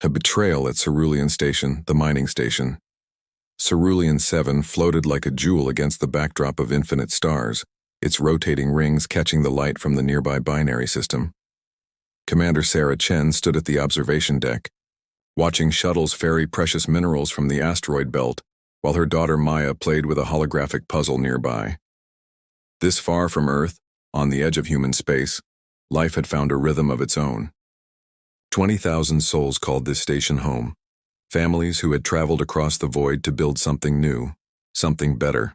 A betrayal at Cerulean Station, the mining station. Cerulean 7 floated like a jewel against the backdrop of infinite stars, its rotating rings catching the light from the nearby binary system. Commander Sarah Chen stood at the observation deck, watching shuttles ferry precious minerals from the asteroid belt, while her daughter Maya played with a holographic puzzle nearby. This far from Earth, on the edge of human space, life had found a rhythm of its own. 20,000 souls called this station home, families who had traveled across the void to build something new, something better.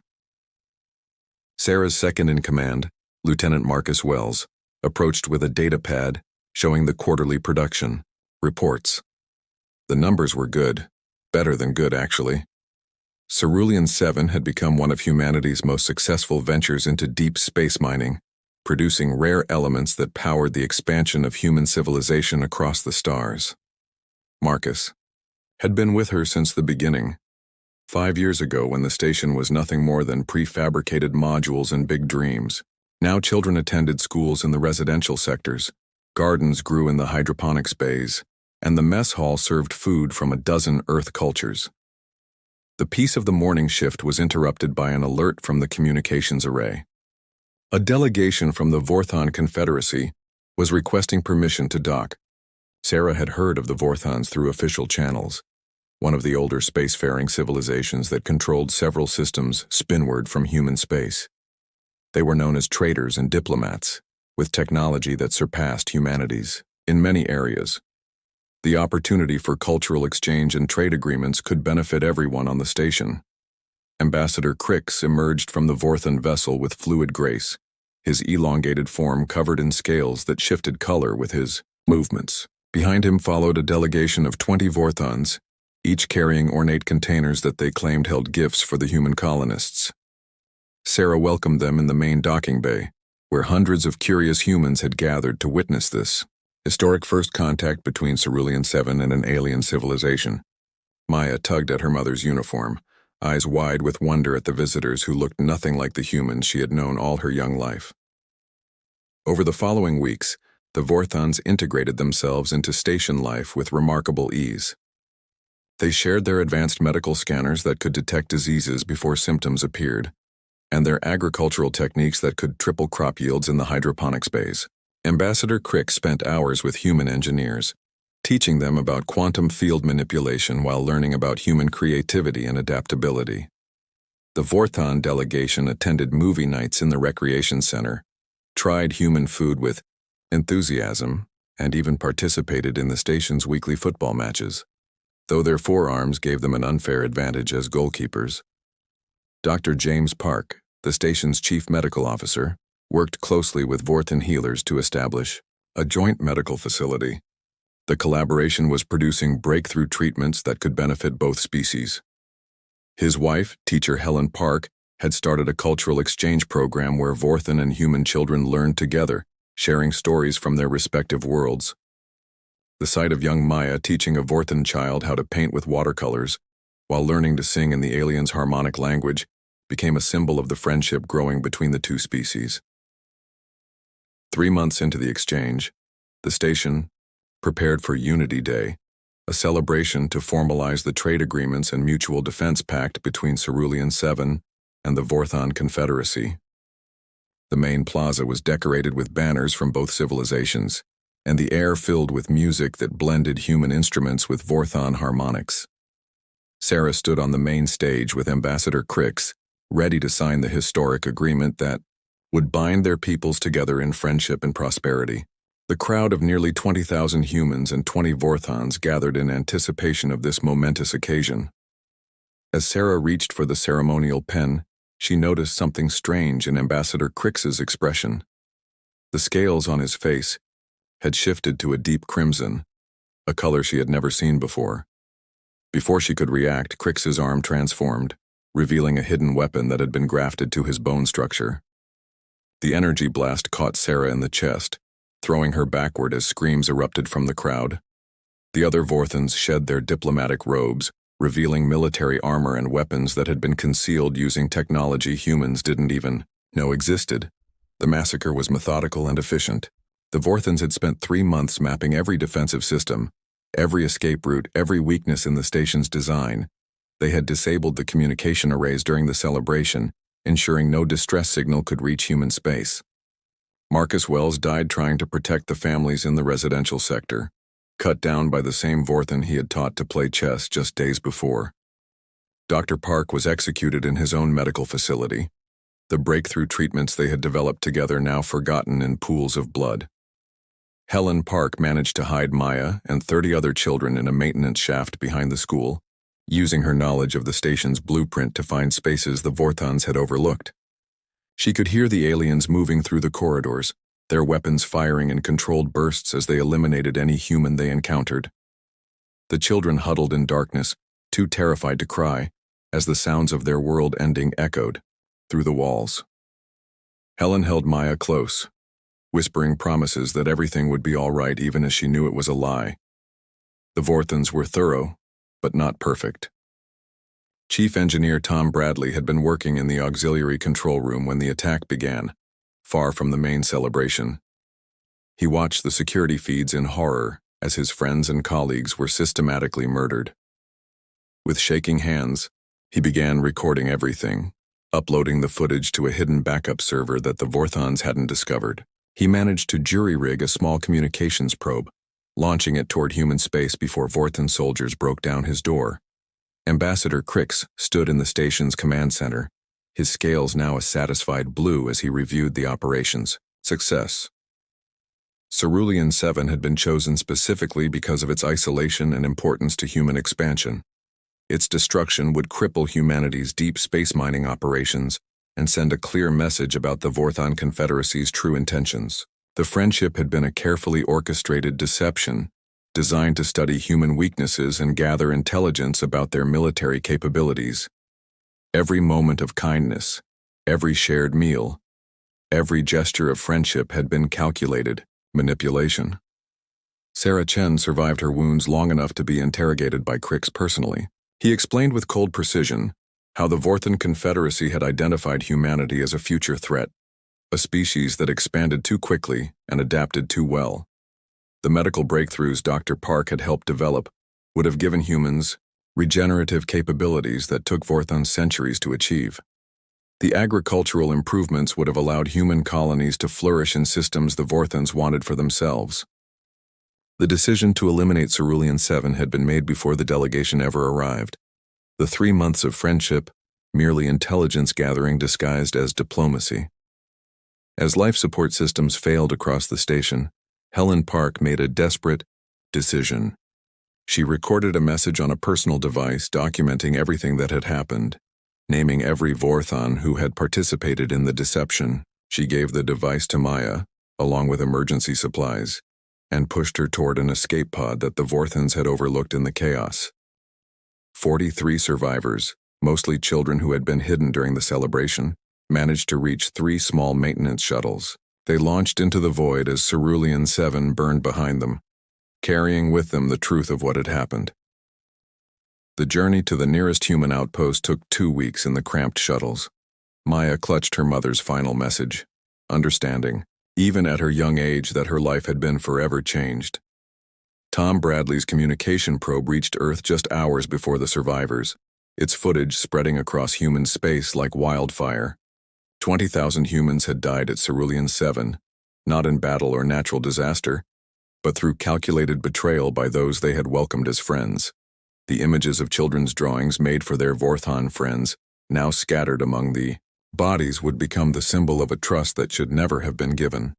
Sarah's second-in-command, Lieutenant Marcus Wells, approached with a data pad showing the quarterly production reports. The numbers were good, better than good actually. Cerulean 7 had become one of humanity's most successful ventures into deep space mining, producing rare elements that powered the expansion of human civilization across the stars. Marcus had been with her since the beginning, 5 years ago when the station was nothing more than prefabricated modules and big dreams. Now children attended schools in the residential sectors, gardens grew in the hydroponics bays, and the mess hall served food from a dozen Earth cultures. The peace of the morning shift was interrupted by an alert from the communications array. A delegation from the Vorthon Confederacy was requesting permission to dock. Sarah had heard of the Vorthons through official channels, one of the older spacefaring civilizations that controlled several systems spinward from human space. They were known as traders and diplomats, with technology that surpassed humanity's in many areas. The opportunity for cultural exchange and trade agreements could benefit everyone on the station. Ambassador Crix emerged from the Vorthon vessel with fluid grace, his elongated form covered in scales that shifted color with his movements. Behind him followed a delegation of 20 Vorthons, each carrying ornate containers that they claimed held gifts for the human colonists. Sarah welcomed them in the main docking bay, where hundreds of curious humans had gathered to witness this historic first contact between Cerulean 7 and an alien civilization. Maya tugged at her mother's uniform, eyes wide with wonder at the visitors who looked nothing like the humans she had known all her young life. Over the following weeks, the Vorthons integrated themselves into station life with remarkable ease. They shared their advanced medical scanners that could detect diseases before symptoms appeared, and their agricultural techniques that could triple crop yields in the hydroponics bays. Ambassador Crick spent hours with human engineers, teaching them about quantum field manipulation while learning about human creativity and adaptability. The Vorthon delegation attended movie nights in the recreation center, tried human food with enthusiasm, and even participated in the station's weekly football matches, though their forearms gave them an unfair advantage as goalkeepers. Dr. James Park, the station's chief medical officer, worked closely with Vorthon healers to establish a joint medical facility. The collaboration was producing breakthrough treatments that could benefit both species. His wife, teacher Helen Park, had started a cultural exchange program where Vorthon and human children learned together, sharing stories from their respective worlds. The sight of young Maya teaching a Vorthon child how to paint with watercolors, while learning to sing in the alien's harmonic language, became a symbol of the friendship growing between the two species. 3 months into the exchange, the station prepared for Unity Day, a celebration to formalize the trade agreements and mutual defense pact between Cerulean 7 and the Vorthon Confederacy. The main plaza was decorated with banners from both civilizations, and the air filled with music that blended human instruments with Vorthon harmonics. Sarah stood on the main stage with Ambassador Crix, ready to sign the historic agreement that would bind their peoples together in friendship and prosperity. The crowd of nearly 20,000 humans and 20 Vorthons gathered in anticipation of this momentous occasion. As Sarah reached for the ceremonial pen, she noticed something strange in Ambassador Crix's expression. The scales on his face had shifted to a deep crimson, a color she had never seen before. Before she could react, Crix's arm transformed, revealing a hidden weapon that had been grafted to his bone structure. The energy blast caught Sarah in the chest, throwing her backward as screams erupted from the crowd. The other Vorthons shed their diplomatic robes, revealing military armor and weapons that had been concealed using technology humans didn't even know existed. The massacre was methodical and efficient. The Vorthons had spent 3 months mapping every defensive system, Every escape route, every weakness in the station's design. They had disabled the communication arrays during the celebration, ensuring no distress signal could reach human space. Marcus Wells died trying to protect the families in the residential sector, cut down by the same Vorthan he had taught to play chess just days before. Dr. Park was executed in his own medical facility, the breakthrough treatments they had developed together now forgotten in pools of blood. Helen Park managed to hide Maya and 30 other children in a maintenance shaft behind the school, using her knowledge of the station's blueprint to find spaces the Vorthans had overlooked. She could hear the aliens moving through the corridors, their weapons firing in controlled bursts as they eliminated any human they encountered. The children huddled in darkness, too terrified to cry, as the sounds of their world ending echoed through the walls. Helen held Maya close, whispering promises that everything would be all right even as she knew it was a lie. The Vorthans were thorough, but not perfect. Chief Engineer Tom Bradley had been working in the auxiliary control room when the attack began, far from the main celebration. He watched the security feeds in horror as his friends and colleagues were systematically murdered. With shaking hands, he began recording everything, uploading the footage to a hidden backup server that the Vorthans hadn't discovered. He managed to jury-rig a small communications probe, launching it toward human space before Vorthan soldiers broke down his door. Ambassador Crix stood in the station's command center, his scales now a satisfied blue as he reviewed the operations. Success. Cerulean 7 had been chosen specifically because of its isolation and importance to human expansion. Its destruction would cripple humanity's deep space mining operations and send a clear message about the Vorthan Confederacy's true intentions. The friendship had been a carefully orchestrated deception designed to study human weaknesses and gather intelligence about their military capabilities. Every moment of kindness, every shared meal, every gesture of friendship had been calculated manipulation. Sarah Chen survived her wounds long enough to be interrogated by Crix personally. He explained with cold precision how the Vorthan Confederacy had identified humanity as a future threat, a species that expanded too quickly and adapted too well. The medical breakthroughs Dr. Park had helped develop would have given humans regenerative capabilities that took Vorthans centuries to achieve. The agricultural improvements would have allowed human colonies to flourish in systems the Vorthans wanted for themselves. The decision to eliminate Cerulean 7 had been made before the delegation ever arrived. The 3 months of friendship, merely intelligence gathering disguised as diplomacy. As life support systems failed across the station, Helen Park made a desperate decision. She recorded a message on a personal device documenting everything that had happened, naming every Vorthan who had participated in the deception. She gave the device to Maya, along with emergency supplies, and pushed her toward an escape pod that the Vorthans had overlooked in the chaos. 43 survivors, mostly children who had been hidden during the celebration, managed to reach 3 small maintenance shuttles. They launched into the void as Cerulean 7 burned behind them, carrying with them the truth of what had happened. The journey to the nearest human outpost took 2 weeks in the cramped shuttles. Maya clutched her mother's final message, understanding, even at her young age, that her life had been forever changed. Tom Bradley's communication probe reached Earth just hours before the survivors, its footage spreading across human space like wildfire. 20,000 humans had died at Cerulean 7, not in battle or natural disaster, but through calculated betrayal by those they had welcomed as friends. The images of children's drawings made for their Vorthan friends, now scattered among the bodies, would become the symbol of a trust that should never have been given.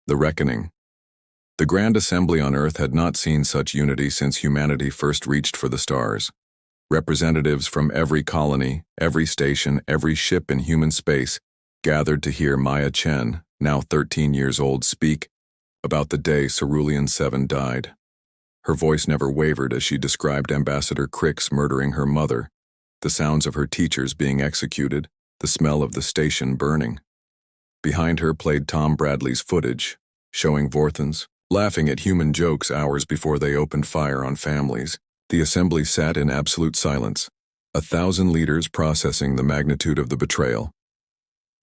The Reckoning. The Grand Assembly on Earth had not seen such unity since humanity first reached for the stars. Representatives from every colony, every station, every ship in human space gathered to hear Maya Chen, now 13 years old, speak about the day Cerulean 7 died. Her voice never wavered as she described Ambassador Crix murdering her mother, the sounds of her teachers being executed, the smell of the station burning. Behind her played Tom Bradley's footage, showing Vorthans laughing at human jokes hours before they opened fire on families. The assembly sat in absolute silence, 1,000 leaders processing the magnitude of the betrayal.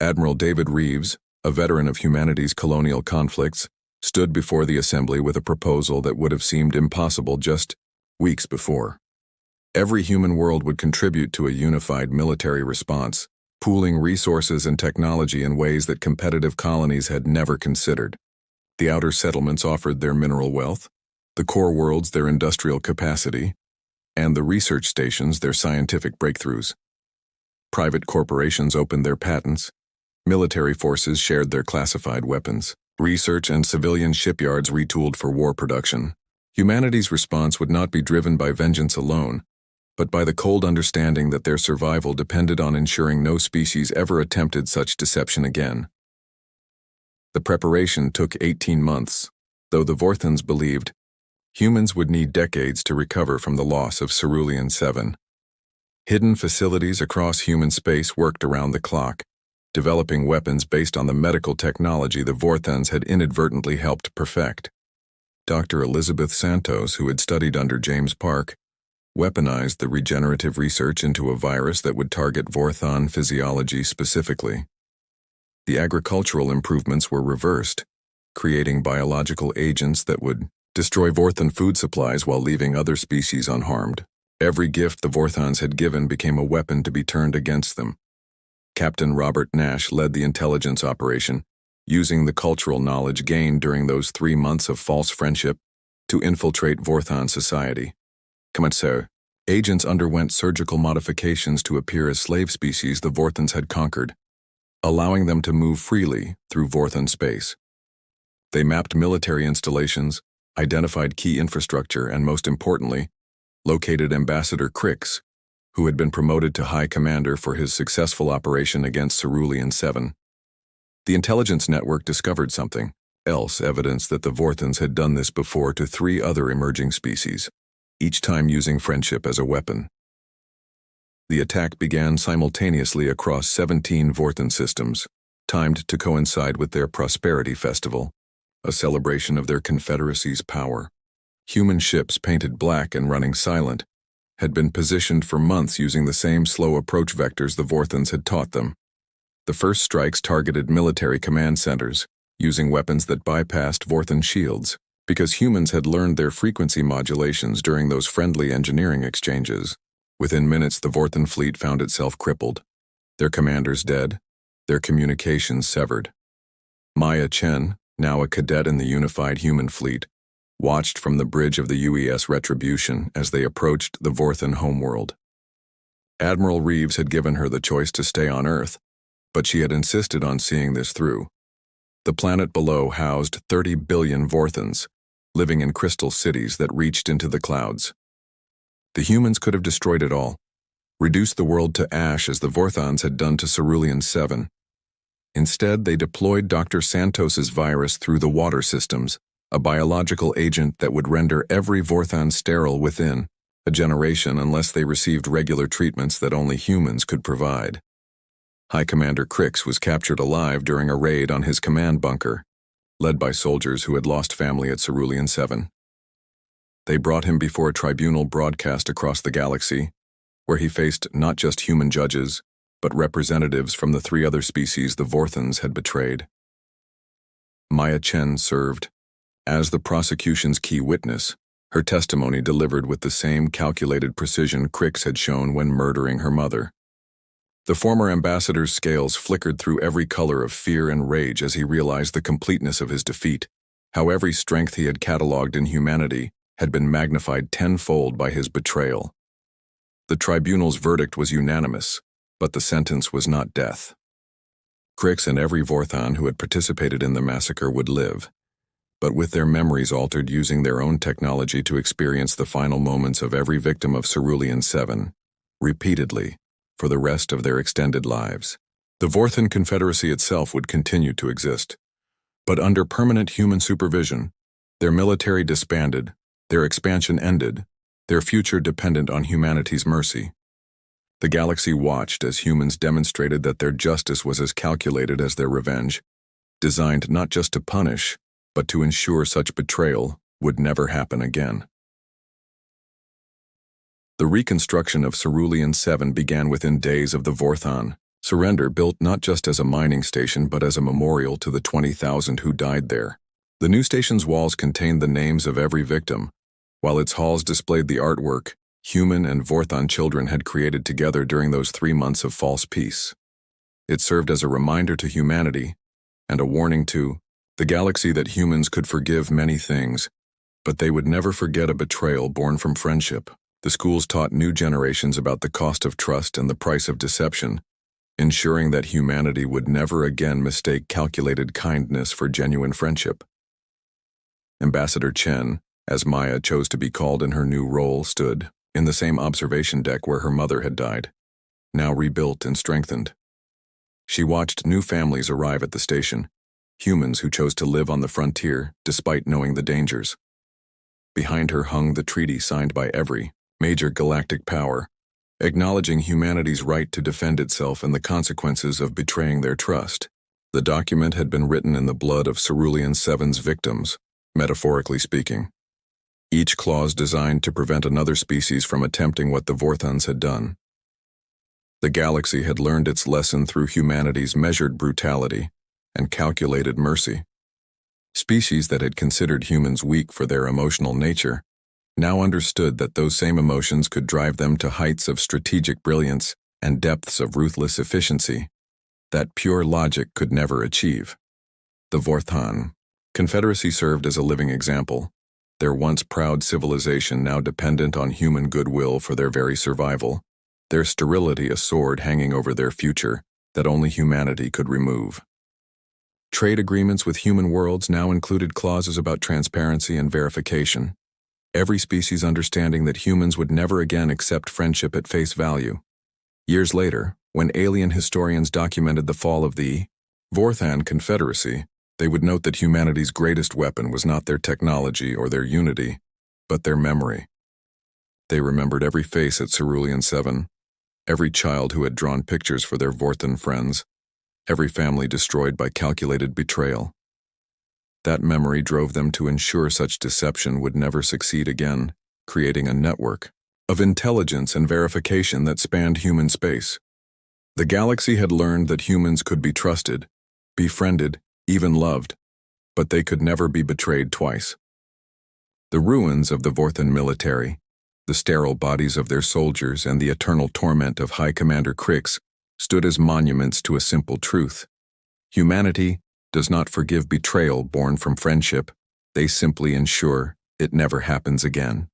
Admiral David Reeves, a veteran of humanity's colonial conflicts, stood before the assembly with a proposal that would have seemed impossible just weeks before. Every human world would contribute to a unified military response, pooling resources and technology in ways that competitive colonies had never considered. The outer settlements offered their mineral wealth, the core worlds their industrial capacity, and the research stations their scientific breakthroughs. Private corporations opened their patents, military forces shared their classified weapons, research and civilian shipyards retooled for war production. Humanity's response would not be driven by vengeance alone, but by the cold understanding that their survival depended on ensuring no species ever attempted such deception again. The preparation took 18 months, though the Vorthans believed humans would need decades to recover from the loss of Cerulean 7. Hidden facilities across human space worked around the clock, developing weapons based on the medical technology the Vorthans had inadvertently helped perfect. Dr. Elizabeth Santos, who had studied under James Park, weaponized the regenerative research into a virus that would target Vorthan physiology specifically. The agricultural improvements were reversed, creating biological agents that would destroy Vorthan food supplies while leaving other species unharmed. Every gift the Vorthans had given became a weapon to be turned against them. Captain Robert Nash led the intelligence operation, using the cultural knowledge gained during those 3 months of false friendship to infiltrate Vorthan society. Commentary. Agents underwent surgical modifications to appear as slave species the Vorthans had conquered, allowing them to move freely through Vorthan space. They mapped military installations, identified key infrastructure, and most importantly, located Ambassador Crix, who had been promoted to High Commander for his successful operation against Cerulean 7. The intelligence network discovered something else, evidence that the Vorthans had done this before to 3 other emerging species, each time using friendship as a weapon. The attack began simultaneously across 17 Vorthan systems, timed to coincide with their Prosperity Festival, a celebration of their confederacy's power. Human ships painted black and running silent had been positioned for months using the same slow approach vectors the Vorthans had taught them. The first strikes targeted military command centers, using weapons that bypassed Vorthan shields, because humans had learned their frequency modulations during those friendly engineering exchanges. Within minutes, the Vorthan fleet found itself crippled, their commanders dead, their communications severed. Maya Chen, now a cadet in the unified human fleet, watched from the bridge of the UES Retribution as they approached the Vorthan homeworld. Admiral Reeves had given her the choice to stay on Earth, but she had insisted on seeing this through. The planet below housed 30 billion Vorthans, living in crystal cities that reached into the clouds. The humans could have destroyed it all, reduced the world to ash as the Vorthans had done to Cerulean 7. Instead, they deployed Dr. Santos's virus through the water systems, a biological agent that would render every Vorthan sterile within a generation unless they received regular treatments that only humans could provide. High Commander Crix was captured alive during a raid on his command bunker, led by soldiers who had lost family at Cerulean 7. They brought him before a tribunal broadcast across the galaxy, where he faced not just human judges, but representatives from the 3 other species the Vorthans had betrayed. Maya Chen served as the prosecution's key witness, her testimony delivered with the same calculated precision Crix had shown when murdering her mother. The former ambassador's scales flickered through every color of fear and rage as he realized the completeness of his defeat, how every strength he had catalogued in humanity had been magnified tenfold by his betrayal. The tribunal's verdict was unanimous, but the sentence was not death. Crix and every Vorthan who had participated in the massacre would live, but with their memories altered using their own technology to experience the final moments of every victim of Cerulean 7, repeatedly, for the rest of their extended lives. The Vorthan Confederacy itself would continue to exist, but under permanent human supervision. Their military disbanded, their expansion ended, their future dependent on humanity's mercy. The galaxy watched as humans demonstrated that their justice was as calculated as their revenge, designed not just to punish, but to ensure such betrayal would never happen again. The reconstruction of Cerulean 7 began within days of the Vorthan surrender, built not just as a mining station but as a memorial to the 20,000 who died there. The new station's walls contained the names of every victim, while its halls displayed the artwork human and Vorthon children had created together during those 3 months of false peace. It served as a reminder to humanity, and a warning to the galaxy that humans could forgive many things, but they would never forget a betrayal born from friendship. The schools taught new generations about the cost of trust and the price of deception, ensuring that humanity would never again mistake calculated kindness for genuine friendship. Ambassador Chen, as Maya chose to be called in her new role, stood in the same observation deck where her mother had died, now rebuilt and strengthened. She watched new families arrive at the station, humans who chose to live on the frontier despite knowing the dangers. Behind her hung the treaty signed by every major galactic power, acknowledging humanity's right to defend itself and the consequences of betraying their trust. The document had been written in the blood of Cerulean Seven's victims, metaphorically speaking, each clause designed to prevent another species from attempting what the Vorthons had done. The galaxy had learned its lesson through humanity's measured brutality and calculated mercy. Species that had considered humans weak for their emotional nature now understood that those same emotions could drive them to heights of strategic brilliance and depths of ruthless efficiency that pure logic could never achieve. The Vorthon Confederacy served as a living example, their once proud civilization now dependent on human goodwill for their very survival, their sterility a sword hanging over their future that only humanity could remove. Trade agreements with human worlds now included clauses about transparency and verification, every species understanding that humans would never again accept friendship at face value. Years later, when alien historians documented the fall of the Vorthon Confederacy, they would note that humanity's greatest weapon was not their technology or their unity, but their memory. They remembered every face at Cerulean 7, every child who had drawn pictures for their Vorthon friends, every family destroyed by calculated betrayal. That memory drove them to ensure such deception would never succeed again, creating a network of intelligence and verification that spanned human space. The galaxy had learned that humans could be trusted, befriended, even loved, but they could never be betrayed twice. The ruins of the Vorthon military, the sterile bodies of their soldiers, and the eternal torment of High Commander Crix stood as monuments to a simple truth. Humanity does not forgive betrayal born from friendship, they simply ensure it never happens again.